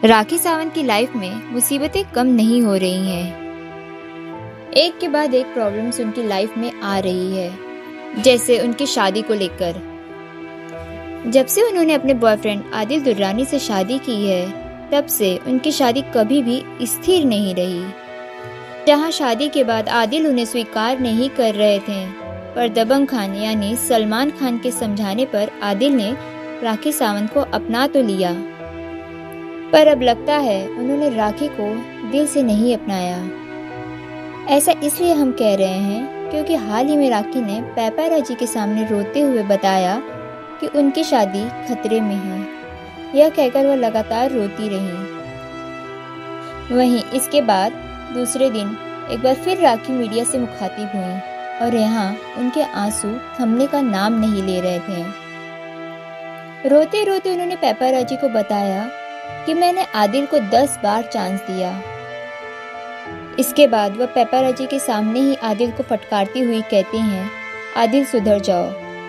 राखी सावंत की लाइफ में मुसीबतें कम नहीं हो रही हैं। एक के बाद एक प्रॉब्लम्स उनकी लाइफ में आ रही है, जैसे उनकी शादी को लेकर। जब से उन्होंने अपने बॉयफ्रेंड आदिल दुर्रानी से शादी की है, तब से उनकी शादी कभी भी स्थिर नहीं रही। जहां शादी के बाद आदिल उन्हें स्वीकार नहीं कर रहे थे, पर दबंग खान यानी सलमान खान के समझाने पर आदिल ने राखी सावंत को अपना तो लिया, पर अब लगता है उन्होंने राखी को दिल से नहीं अपनाया। ऐसा इसलिए हम कह रहे हैं क्योंकि हाल ही में राखी ने पैपाराजी के सामने रोते हुए बताया कि उनकी शादी खतरे में है। यह कहकर वह लगातार रोती रही। वहीं इसके बाद दूसरे दिन एक बार फिर राखी मीडिया से मुखातिब हुई और यहाँ उनके आंसू थमने का नाम नहीं ले रहे थे। रोते रोते उन्होंने पैपाराजी को बताया कि मैंने आदिल को 10 बार चांस दिया। इसके बाद वह पैपाराजी के सामने ही आदिल को फटकारती हुई कहती हैं, आदिल सुधर जाओ।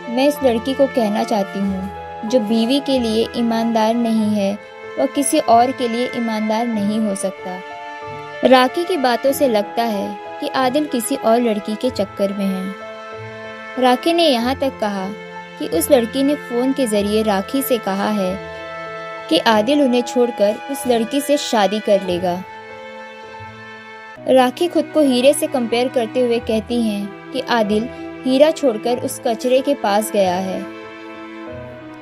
मैं इस लड़की को कहना चाहती हूँ, जो बीवी के लिए ईमानदार नहीं है वह किसी और के लिए ईमानदार नहीं हो सकता। राखी की बातों से लगता है कि आदिल किसी और लड़की के चक्कर में है। राखी ने यहाँ तक कहा कि उस लड़की ने फोन के जरिए राखी से कहा है कि आदिल उन्हें छोड़कर उस लड़की से शादी कर लेगा। राखी खुद को हीरे से कंपेयर करते हुए कहती हैं कि आदिल हीरा छोड़कर उस कचरे के पास गया है।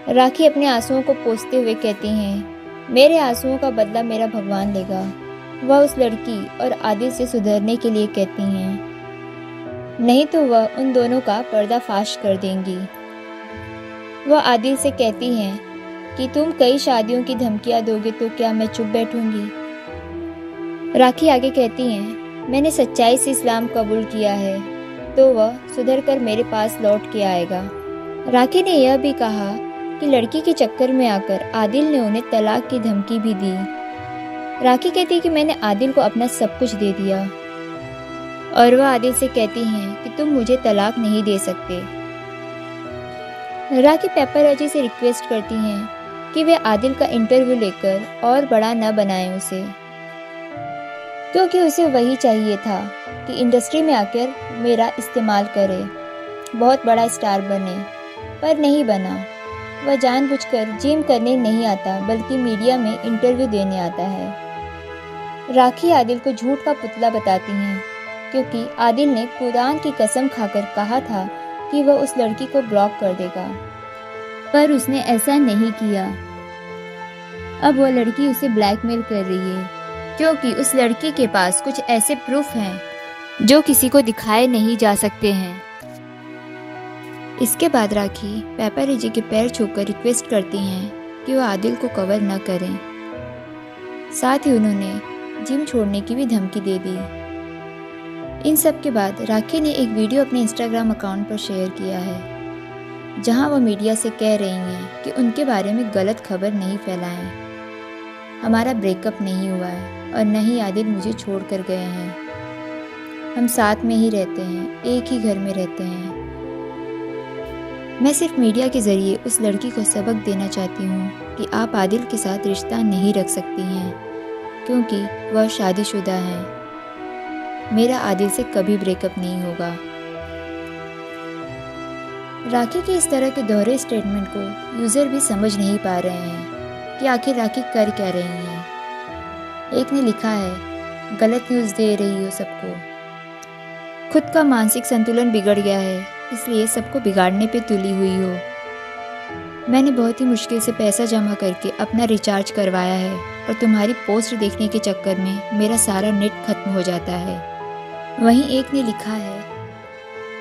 राखी अपने आंसुओं को पोंछते हुए कहती हैं, मेरे आंसुओं का बदला मेरा भगवान लेगा। वह उस लड़की और आदिल से सुधरने के लिए कहती हैं, नहीं तो वह उन दोनों का पर्दाफाश कर देंगी। वह आदिल से कहती हैं कि तुम कई शादियों की धमकियां दोगे तो क्या मैं चुप बैठूंगी। राखी आगे कहती हैं, मैंने सच्चाई से इस्लाम कबूल किया है तो वह सुधर कर मेरे पास लौट के आएगा। राखी ने यह भी कहा कि लड़की के चक्कर में आकर आदिल ने उन्हें तलाक की धमकी भी दी। राखी कहती है कि मैंने आदिल को अपना सब कुछ दे दिया, और वह आदिल से कहती हैं कि तुम मुझे तलाक नहीं दे सकते। राखी पैपाराजी से रिक्वेस्ट करती हैं कि वे आदिल का इंटरव्यू लेकर और बड़ा न बनाएं उसे, क्योंकि उसे वही चाहिए था कि इंडस्ट्री में आकर मेरा इस्तेमाल करे, बहुत बड़ा स्टार बने, पर नहीं बना। वह जानबूझकर जिम करने नहीं आता बल्कि मीडिया में इंटरव्यू देने आता है। राखी आदिल को झूठ का पुतला बताती हैं, क्योंकि आदिल ने कुरान की कसम खाकर कहा था कि वह उस लड़की को ब्लॉक कर देगा, पर उसने ऐसा नहीं किया। अब वह लड़की उसे ब्लैकमेल कर रही है, क्योंकि उस लड़की के पास कुछ ऐसे प्रूफ हैं जो किसी को दिखाए नहीं जा सकते हैं। इसके बाद राखी पैपाराजी के पैर छूकर रिक्वेस्ट करती हैं कि वह आदिल को कवर न करें। साथ ही उन्होंने जिम छोड़ने की भी धमकी दे दी। इन सब के बाद राखी ने एक वीडियो अपने इंस्टाग्राम अकाउंट पर शेयर किया है, जहां वह मीडिया से कह रही हैं कि उनके बारे में गलत खबर नहीं फैलाएं। हमारा ब्रेकअप नहीं हुआ है और न ही आदिल मुझे छोड़ कर गए हैं। हम साथ में ही रहते हैं, एक ही घर में रहते हैं। मैं सिर्फ मीडिया के जरिए उस लड़की को सबक देना चाहती हूँ कि आप आदिल के साथ रिश्ता नहीं रख सकती हैं, क्योंकि वह शादीशुदा है। मेरा आदिल से कभी ब्रेकअप नहीं होगा। राखी के इस तरह के दोहरे स्टेटमेंट को यूज़र भी समझ नहीं पा रहे हैं कि आखिर राखी कर क्या रही हैं। एक ने लिखा है, गलत न्यूज़ दे रही हो सबको। खुद का मानसिक संतुलन बिगड़ गया है, इसलिए सबको बिगाड़ने पे तुली हुई हो। मैंने बहुत ही मुश्किल से पैसा जमा करके अपना रिचार्ज करवाया है और तुम्हारी पोस्ट देखने के चक्कर में मेरा सारा नेट खत्म हो जाता है। वहीं एक ने लिखा है,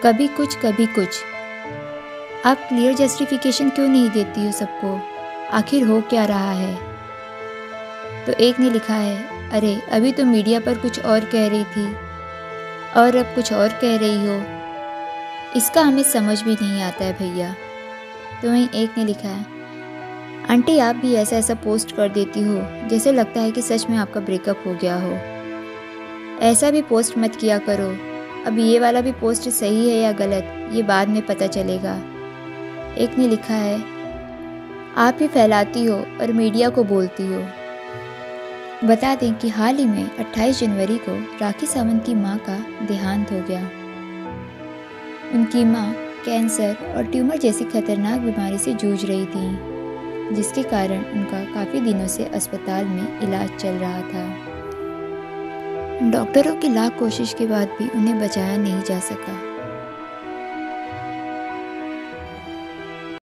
कभी कुछ कभी कुछ। आप क्लियर जस्टिफिकेशन क्यों नहीं देती हो सबको, आखिर हो क्या रहा है। तो एक ने लिखा है, अरे अभी तो मीडिया पर कुछ और कह रही थी और अब कुछ और कह रही हो, इसका हमें समझ भी नहीं आता है भैया। तो वहीं एक ने लिखा है, आंटी आप भी ऐसा ऐसा पोस्ट कर देती हो जैसे लगता है कि सच में आपका ब्रेकअप हो गया हो। ऐसा भी पोस्ट मत किया करो। अब ये वाला भी पोस्ट सही है या गलत, ये बाद में पता चलेगा। एक ने लिखा है, आप ही फैलाती हो और मीडिया को बोलती हो। बता दें कि हाल ही में 28 जनवरी को राखी सावंत की मां का देहांत हो गया। उनकी मां कैंसर और ट्यूमर जैसी खतरनाक बीमारी से जूझ रही थी, जिसके कारण उनका काफ़ी दिनों से अस्पताल में इलाज चल रहा था। डॉक्टरों की लाख कोशिश के बाद भी उन्हें बचाया नहीं जा सका।